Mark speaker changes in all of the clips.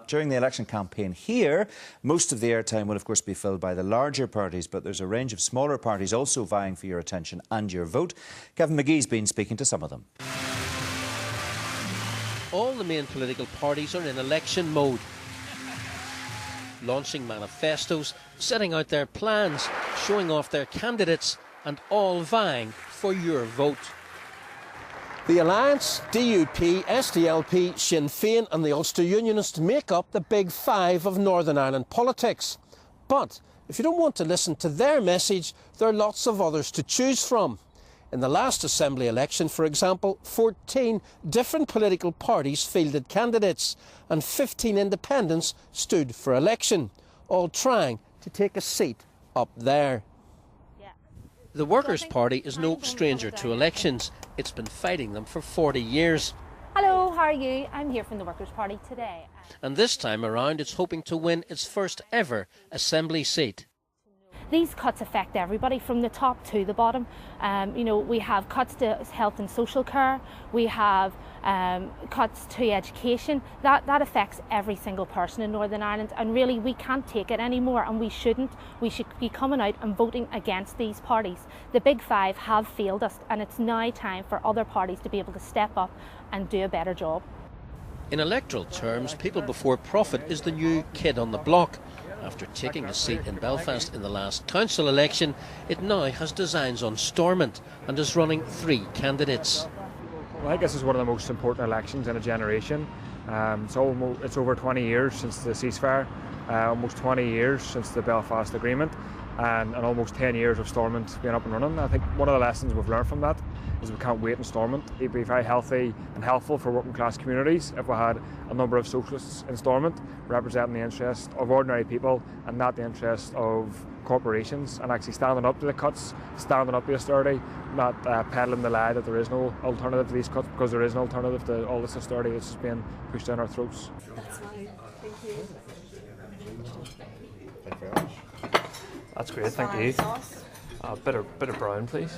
Speaker 1: During the election campaign here, most of the airtime will of course be filled by the larger parties, but there's a range of smaller parties also vying for your attention and your vote. Kevin Magee's been speaking to some of them.
Speaker 2: All the main political parties are in election mode, launching manifestos, setting out their plans, showing off their candidates, and all vying for your vote. The Alliance, DUP, SDLP, Sinn Féin and the Ulster Unionists make up the big five of Northern Ireland politics. But if you don't want to listen to their message, there are lots of others to choose from. In the last Assembly election, for example, 14 different political parties fielded candidates and 15 independents stood for election, all trying to take a seat up there. The Workers' Party is no stranger to elections. It's been fighting them for 40 years.
Speaker 3: Hello, how are you? I'm here from the Workers' Party today.
Speaker 2: And this time around it's hoping to win its first ever Assembly seat.
Speaker 3: These cuts affect everybody from the top to the bottom. We have cuts to health and social care, we have cuts to education. That affects every single person in Northern Ireland, and really we can't take it anymore, and we shouldn't. We should be coming out and voting against these parties. The big five have failed us, and it's now time for other parties to be able to step up and do a better job.
Speaker 2: In electoral terms, People Before Profit is the new kid on the block. After taking a seat in Belfast in the last council election, it now has designs on Stormont and is running 3 candidates.
Speaker 4: Well, I think this is one of the most important elections in a generation. It's over 20 years since the ceasefire, almost 20 years since the Belfast Agreement, and almost 10 years of Stormont being up and running. I think one of the lessons we've learned from that is we can't wait in Stormont. It'd be very healthy and helpful for working class communities if we had a number of socialists in Stormont representing the interests of ordinary people and not the interests of corporations, and actually standing up to the cuts, standing up to austerity, not peddling the lie that there is no alternative to these cuts, because there is an alternative to all this austerity that's just being pushed down our throats.
Speaker 3: That's fine. Thank you.
Speaker 5: Thank you very much. That's great, thank you. Bit of brown, please.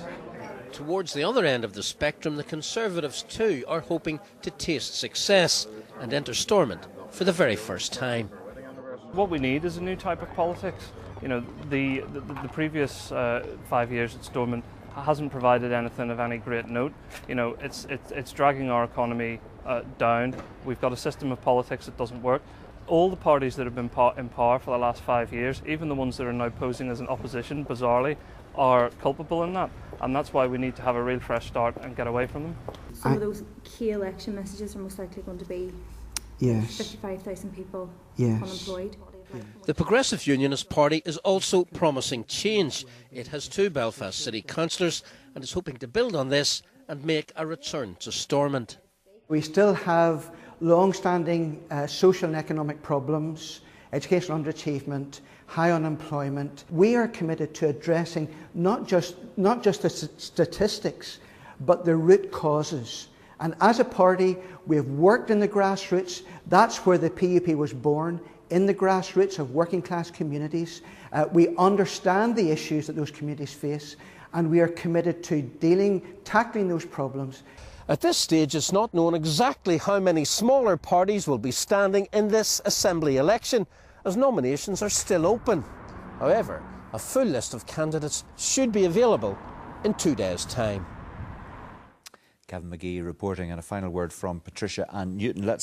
Speaker 2: Towards the other end of the spectrum, the Conservatives too are hoping to taste success and enter Stormont for the very first time.
Speaker 5: What we need is a new type of politics. You know, the previous 5 years at Stormont hasn't provided anything of any great note. You know, it's dragging our economy down. We've got a system of politics that doesn't work. All the parties that have been in power for the last 5 years, even the ones that are now posing as an opposition, bizarrely, are culpable in that. And that's why we need to have a real fresh start and get away from them.
Speaker 6: Some of those key election messages are most likely going to be 55,000 people unemployed.
Speaker 2: The Progressive Unionist Party is also promising change. It has 2 Belfast City councillors and is hoping to build on this and make a return to Stormont.
Speaker 7: We still have long-standing social and economic problems, educational underachievement, high unemployment. We are committed to addressing not just the statistics, but the root causes. And as a party, we have worked in the grassroots. That's where the PUP was born, in the grassroots of working class communities. We understand the issues that those communities face, and we are committed to tackling those problems.
Speaker 2: At this stage, it's not known exactly how many smaller parties will be standing in this Assembly election, as nominations are still open. However, a full list of candidates should be available in 2 days' time.
Speaker 1: Kevin Magee reporting, and a final word from Patricia and Newton. Let's